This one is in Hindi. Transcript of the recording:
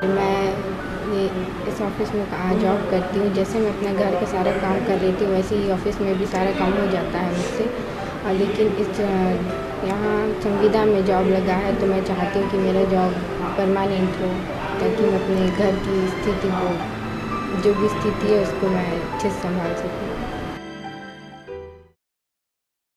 मैं ये इस ऑफ़िस में जॉब करती हूँ। जैसे मैं अपने घर का सारा काम कर रही थी, वैसे ही ऑफ़िस में भी सारा काम हो जाता है मुझसे। लेकिन यहाँ संविदा में जॉब लगा है, तो मैं चाहती हूँ कि मेरा जॉब परमानेंट हो, ताकि मैं अपने घर की स्थिति को, जो भी स्थिति है उसको मैं अच्छे से सँभाल सकूँ।